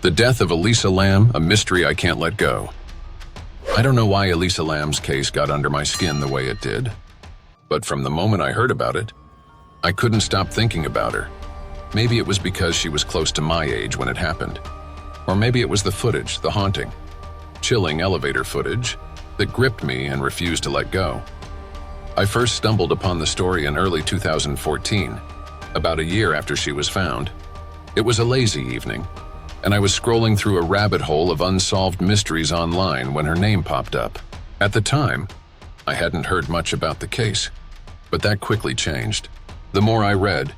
The death of Elisa Lam, a mystery I can't let go. I don't know why Elisa Lam's case got under my skin the way it did, but from the moment I heard about it, I couldn't stop thinking about her. Maybe it was because she was close to my age when it happened. Or maybe it was the footage, the haunting, chilling elevator footage that gripped me and refused to let go. I first stumbled upon the story in early 2014, about a year after she was found. It was a lazy evening, and I was scrolling through a rabbit hole of unsolved mysteries online when her name popped up. At the time, I hadn't heard much about the case, but that quickly changed. The more I read,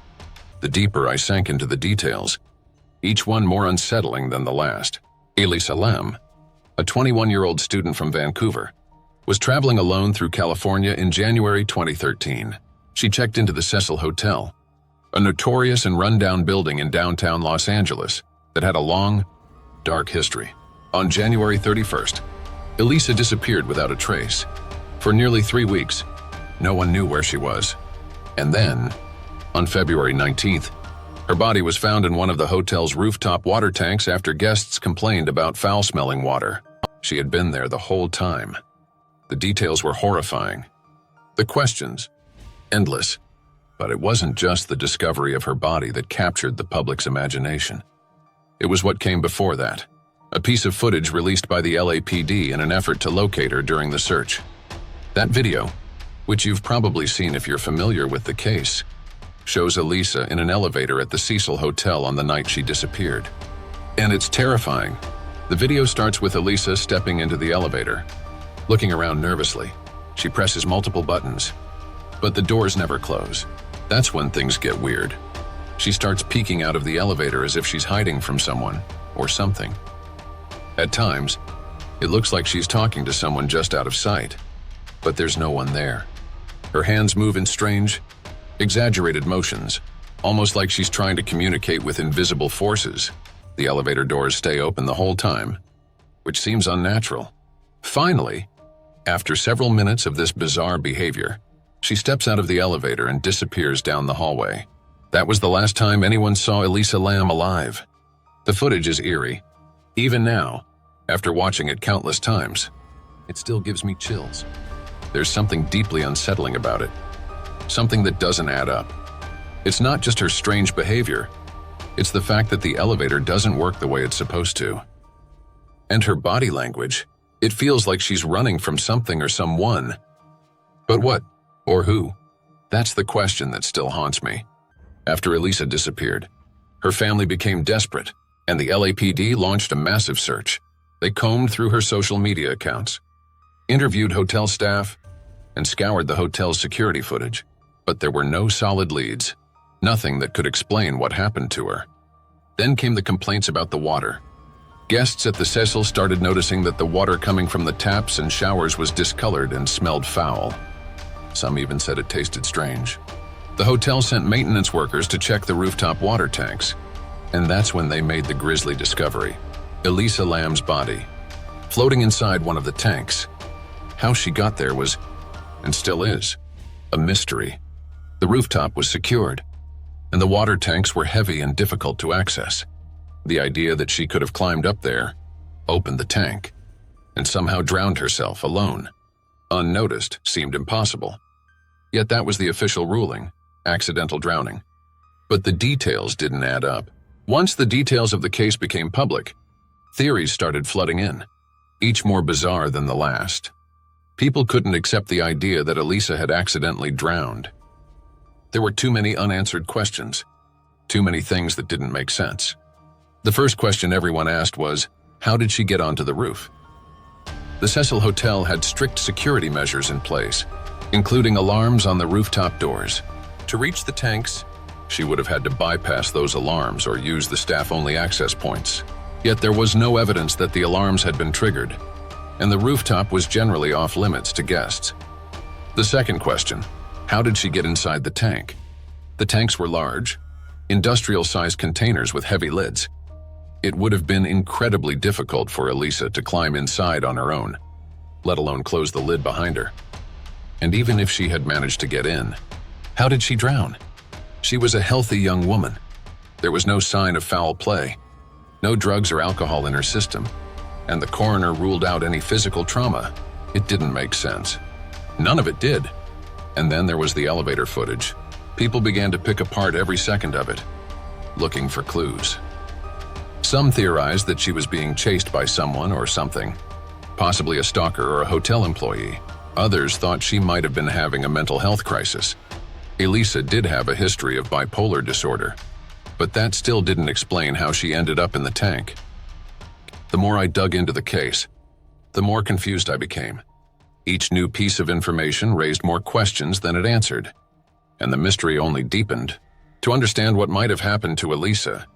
the deeper I sank into the details, each one more unsettling than the last. Elisa Lam, a 21-year-old student from Vancouver, was traveling alone through California in January 2013. She checked into the Cecil Hotel, a notorious and rundown building in downtown Los Angeles that had a long, dark history. On January 31st, Elisa disappeared without a trace. For nearly 3 weeks, no one knew where she was. And then, on February 19th, her body was found in one of the hotel's rooftop water tanks after guests complained about foul-smelling water. She had been there the whole time. The details were horrifying. The questions, endless. But it wasn't just the discovery of her body that captured the public's imagination. It was what came before that, a piece of footage released by the LAPD in an effort to locate her during the search. That video, which you've probably seen if you're familiar with the case, shows Elisa in an elevator at the Cecil Hotel on the night she disappeared. And it's terrifying. The video starts with Elisa stepping into the elevator. Looking around nervously, she presses multiple buttons, but the doors never close. That's when things get weird. She starts peeking out of the elevator as if she's hiding from someone or something. At times, it looks like she's talking to someone just out of sight, but there's no one there. Her hands move in strange, exaggerated motions, almost like she's trying to communicate with invisible forces. The elevator doors stay open the whole time, which seems unnatural. Finally, after several minutes of this bizarre behavior, she steps out of the elevator and disappears down the hallway. That was the last time anyone saw Elisa Lam alive. The footage is eerie. Even now, after watching it countless times, it still gives me chills. There's something deeply unsettling about it. Something that doesn't add up. It's not just her strange behavior. It's the fact that the elevator doesn't work the way it's supposed to. And her body language, it feels like she's running from something or someone. But what? Or who? That's the question that still haunts me. After Elisa disappeared, her family became desperate, and the LAPD launched a massive search. They combed through her social media accounts, interviewed hotel staff, and scoured the hotel's security footage. But there were no solid leads, nothing that could explain what happened to her. Then came the complaints about the water. Guests at the Cecil started noticing that the water coming from the taps and showers was discolored and smelled foul. Some even said it tasted strange. The hotel sent maintenance workers to check the rooftop water tanks, and that's when they made the grisly discovery. Elisa Lam's body, floating inside one of the tanks. How she got there was, and still is, a mystery. The rooftop was secured, and the water tanks were heavy and difficult to access. The idea that she could have climbed up there, opened the tank, and somehow drowned herself alone, unnoticed, seemed impossible. Yet that was the official ruling, accidental drowning. But the details didn't add up. Once the details of the case became public, theories started flooding in, each more bizarre than the last. People couldn't accept the idea that Elisa had accidentally drowned. There were too many unanswered questions, too many things that didn't make sense. The first question everyone asked was, how did she get onto the roof? The Cecil Hotel had strict security measures in place, including alarms on the rooftop doors. To reach the tanks, she would have had to bypass those alarms or use the staff-only access points. Yet there was no evidence that the alarms had been triggered, and the rooftop was generally off-limits to guests. The second question, how did she get inside the tank? The tanks were large, industrial-sized containers with heavy lids. It would have been incredibly difficult for Elisa to climb inside on her own, let alone close the lid behind her. And even if she had managed to get in, how did she drown? She was a healthy young woman. There was no sign of foul play. No drugs or alcohol in her system, and the coroner ruled out any physical trauma. It didn't make sense. None of it did. And then there was the elevator footage. People began to pick apart every second of it, looking for clues. Some theorized that she was being chased by someone or something, possibly a stalker or a hotel employee. Others thought she might have been having a mental health crisis. Elisa did have a history of bipolar disorder, but that still didn't explain how she ended up in the tank. The more I dug into the case, the more confused I became. Each new piece of information raised more questions than it answered, and the mystery only deepened. To understand what might have happened to Elisa,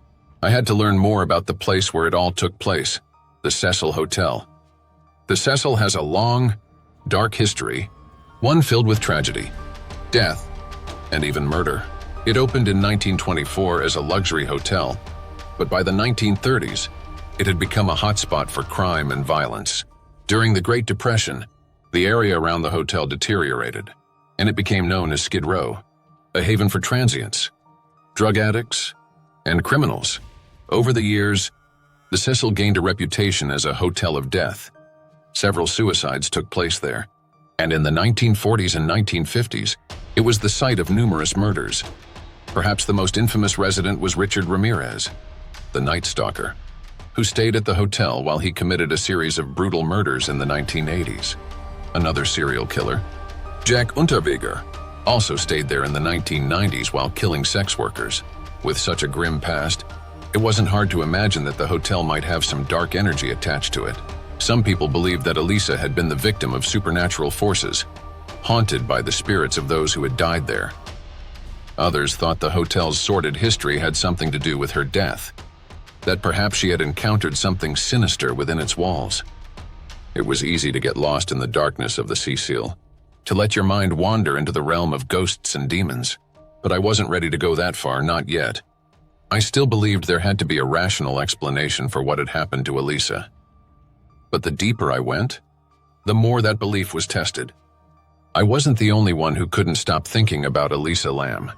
I had to learn more about the place where it all took place, the Cecil Hotel. The Cecil has a long, dark history, one filled with tragedy, death, and even murder. It opened in 1924 as a luxury hotel, but by the 1930s, it had become a hotspot for crime and violence. During the Great Depression, the area around the hotel deteriorated, and it became known as Skid Row, a haven for transients, drug addicts, and criminals. Over the years, the Cecil gained a reputation as a hotel of death. Several suicides took place there, and in the 1940s and 1950s, it was the site of numerous murders. Perhaps the most infamous resident was Richard Ramirez, the Night Stalker, who stayed at the hotel while he committed a series of brutal murders in the 1980s. Another serial killer, Jack Unterweger, also stayed there in the 1990s while killing sex workers. With such a grim past, it wasn't hard to imagine that the hotel might have some dark energy attached to it. Some people believed that Elisa had been the victim of supernatural forces, haunted by the spirits of those who had died there. Others thought the hotel's sordid history had something to do with her death, that perhaps she had encountered something sinister within its walls. It was easy to get lost in the darkness of the Cecil, to let your mind wander into the realm of ghosts and demons. But I wasn't ready to go that far, not yet. I still believed there had to be a rational explanation for what had happened to Elisa. But the deeper I went, the more that belief was tested. I wasn't the only one who couldn't stop thinking about Elisa Lam.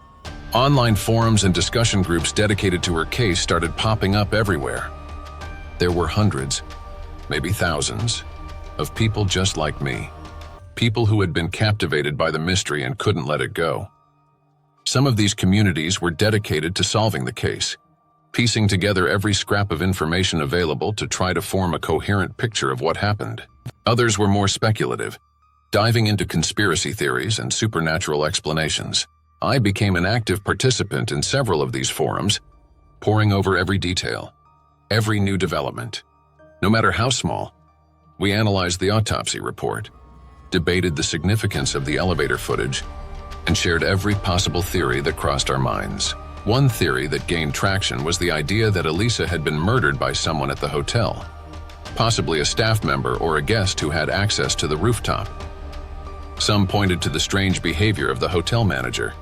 Online forums and discussion groups dedicated to her case started popping up everywhere. There were hundreds, maybe thousands, of people just like me. People who had been captivated by the mystery and couldn't let it go. Some of these communities were dedicated to solving the case, piecing together every scrap of information available to try to form a coherent picture of what happened. Others were more speculative, diving into conspiracy theories and supernatural explanations. I became an active participant in several of these forums, poring over every detail, every new development. No matter how small, we analyzed the autopsy report, debated the significance of the elevator footage, and shared every possible theory that crossed our minds. One theory that gained traction was the idea that Elisa had been murdered by someone at the hotel, possibly a staff member or a guest who had access to the rooftop. Some pointed to the strange behavior of the hotel manager,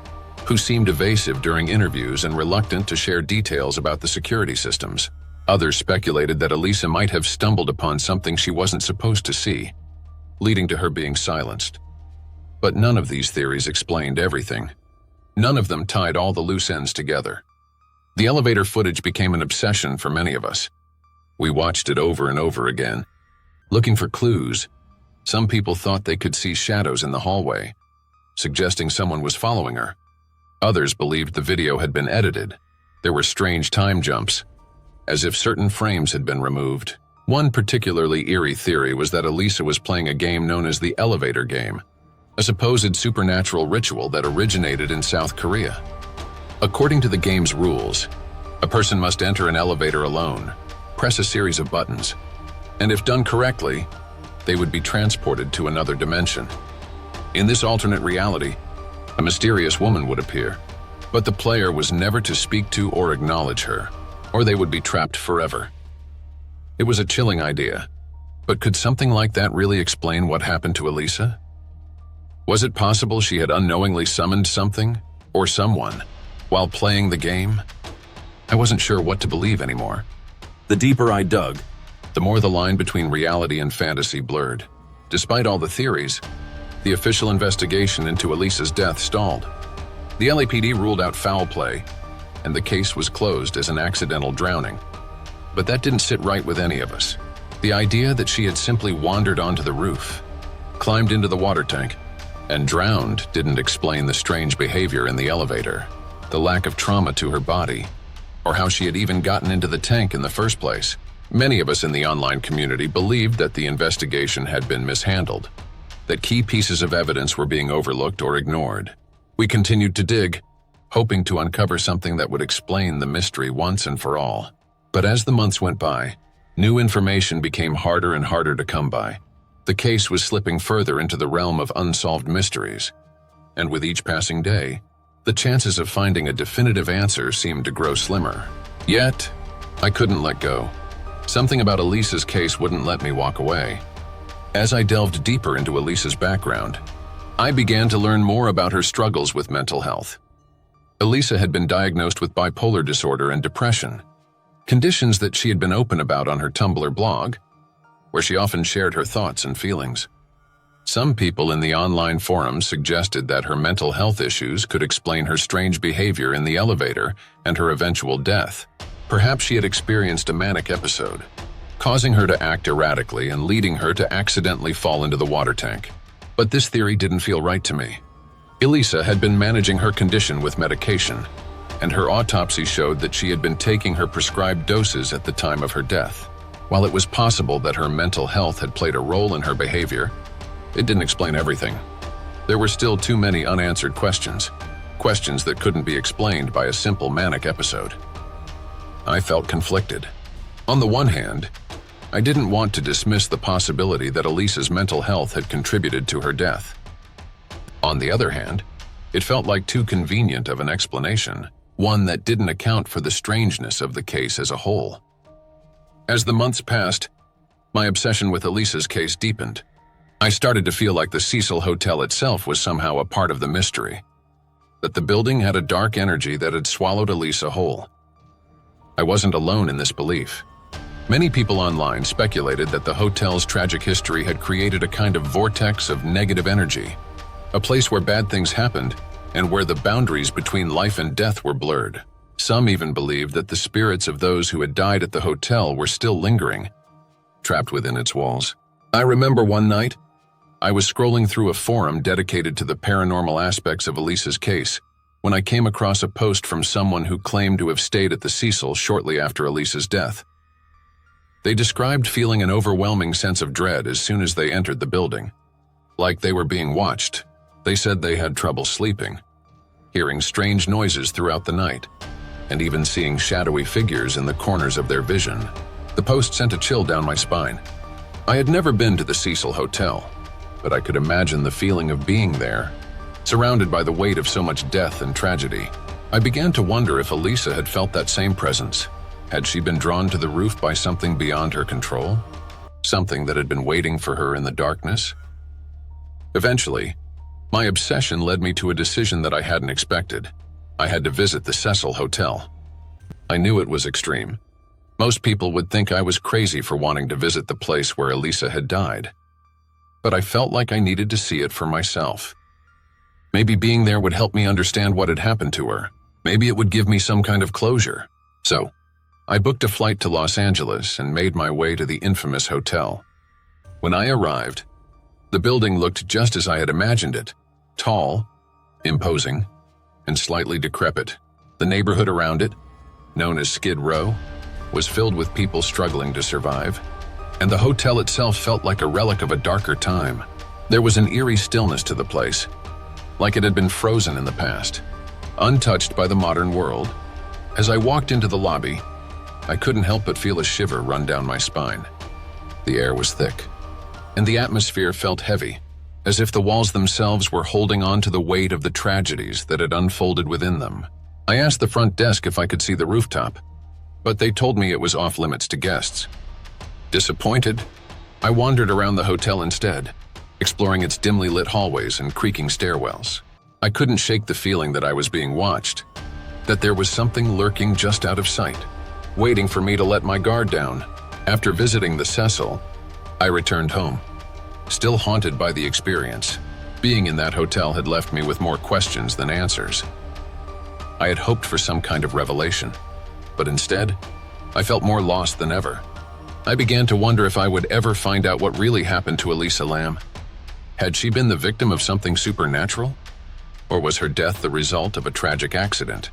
who seemed evasive during interviews and reluctant to share details about the security systems. Others speculated that Elisa might have stumbled upon something she wasn't supposed to see, leading to her being silenced. But none of these theories explained everything. None of them tied all the loose ends together. The elevator footage became an obsession for many of us. We watched it over and over again, looking for clues. Some people thought they could see shadows in the hallway, suggesting someone was following her. Others believed the video had been edited. There were strange time jumps, as if certain frames had been removed. One particularly eerie theory was that Elisa was playing a game known as the elevator game, a supposed supernatural ritual that originated in South Korea. According to the game's rules, a person must enter an elevator alone, press a series of buttons, and if done correctly, they would be transported to another dimension. In this alternate reality, a mysterious woman would appear, but the player was never to speak to or acknowledge her, or they would be trapped forever. It was a chilling idea, but could something like that really explain what happened to Elisa? Was it possible she had unknowingly summoned something, or someone, while playing the game? I wasn't sure what to believe anymore. The deeper I dug, the more the line between reality and fantasy blurred. Despite all the theories, the official investigation into Elisa's death stalled. The LAPD ruled out foul play, and the case was closed as an accidental drowning. But that didn't sit right with any of us. The idea that she had simply wandered onto the roof, climbed into the water tank, and drowned didn't explain the strange behavior in the elevator, the lack of trauma to her body, or how she had even gotten into the tank in the first place. Many of us in the online community believed that the investigation had been mishandled, that key pieces of evidence were being overlooked or ignored. We continued to dig, hoping to uncover something that would explain the mystery once and for all. But as the months went by, new information became harder and harder to come by. The case was slipping further into the realm of unsolved mysteries, and with each passing day, the chances of finding a definitive answer seemed to grow slimmer. Yet, I couldn't let go. Something about Elisa's case wouldn't let me walk away. As I delved deeper into Elisa's background, I began to learn more about her struggles with mental health. Elisa had been diagnosed with bipolar disorder and depression, conditions that she had been open about on her Tumblr blog, where she often shared her thoughts and feelings. Some people in the online forums suggested that her mental health issues could explain her strange behavior in the elevator and her eventual death. Perhaps she had experienced a manic episode, causing her to act erratically and leading her to accidentally fall into the water tank. But this theory didn't feel right to me. Elisa had been managing her condition with medication, and her autopsy showed that she had been taking her prescribed doses at the time of her death. While it was possible that her mental health had played a role in her behavior, it didn't explain everything. There were still too many unanswered questions that couldn't be explained by a simple manic episode. I felt conflicted. On the one hand, I didn't want to dismiss the possibility that Elisa's mental health had contributed to her death. On the other hand, it felt like too convenient of an explanation, one that didn't account for the strangeness of the case as a whole. As the months passed, my obsession with Elisa's case deepened. I started to feel like the Cecil Hotel itself was somehow a part of the mystery, that the building had a dark energy that had swallowed Elisa whole. I wasn't alone in this belief. Many people online speculated that the hotel's tragic history had created a kind of vortex of negative energy, a place where bad things happened and where the boundaries between life and death were blurred. Some even believed that the spirits of those who had died at the hotel were still lingering, trapped within its walls. I remember one night, I was scrolling through a forum dedicated to the paranormal aspects of Elisa's case when I came across a post from someone who claimed to have stayed at the Cecil shortly after Elisa's death. They described feeling an overwhelming sense of dread as soon as they entered the building, like they were being watched. They said they had trouble sleeping, hearing strange noises throughout the night, and even seeing shadowy figures in the corners of their vision. The post sent a chill down my spine. I had never been to the Cecil Hotel, but I could imagine the feeling of being there, surrounded by the weight of so much death and tragedy. I began to wonder if Elisa had felt that same presence. Had she been drawn to the roof by something beyond her control? Something that had been waiting for her in the darkness? Eventually, my obsession led me to a decision that I hadn't expected. I had to visit the Cecil Hotel. I knew it was extreme. Most people would think I was crazy for wanting to visit the place where Elisa had died. But I felt like I needed to see it for myself. Maybe being there would help me understand what had happened to her. Maybe it would give me some kind of closure. So, I booked a flight to Los Angeles and made my way to the infamous hotel. When I arrived, the building looked just as I had imagined it: tall, imposing, and slightly decrepit. The neighborhood around it, known as Skid Row, was filled with people struggling to survive, and the hotel itself felt like a relic of a darker time. There was an eerie stillness to the place, like it had been frozen in the past, untouched by the modern world. As I walked into the lobby, I couldn't help but feel a shiver run down my spine. The air was thick, and the atmosphere felt heavy, as if the walls themselves were holding on to the weight of the tragedies that had unfolded within them. I asked the front desk if I could see the rooftop, but they told me it was off-limits to guests. Disappointed, I wandered around the hotel instead, exploring its dimly lit hallways and creaking stairwells. I couldn't shake the feeling that I was being watched, that there was something lurking just out of sight, waiting for me to let my guard down. After visiting the Cecil, I returned home, still haunted by the experience. Being in that hotel had left me with more questions than answers. I had hoped for some kind of revelation, but instead, I felt more lost than ever. I began to wonder if I would ever find out what really happened to Elisa Lam. Had she been the victim of something supernatural? Or was her death the result of a tragic accident?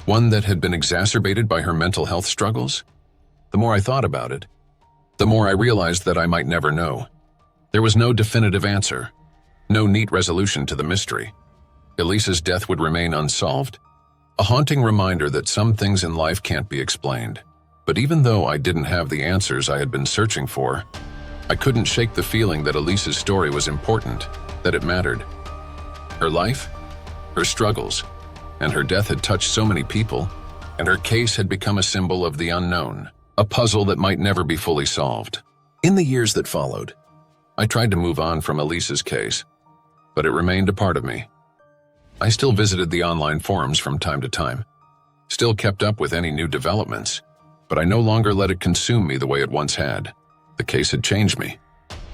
One that had been exacerbated by her mental health struggles? The more I thought about it, the more I realized that I might never know. There was no definitive answer, no neat resolution to the mystery. Elisa's death would remain unsolved, a haunting reminder that some things in life can't be explained. But even though I didn't have the answers I had been searching for, I couldn't shake the feeling that Elisa's story was important, that it mattered. Her life, her struggles, and her death had touched so many people, and her case had become a symbol of the unknown, a puzzle that might never be fully solved. In the years that followed, I tried to move on from Elisa's case, but it remained a part of me. I still visited the online forums from time to time, still kept up with any new developments, but I no longer let it consume me the way it once had. The case had changed me.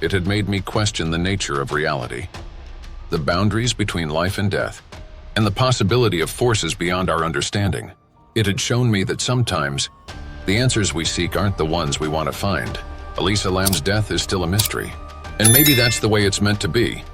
It had made me question the nature of reality, the boundaries between life and death, and the possibility of forces beyond our understanding. It had shown me that sometimes the answers we seek aren't the ones we want to find. Elisa Lam's death is still a mystery, and maybe that's the way it's meant to be.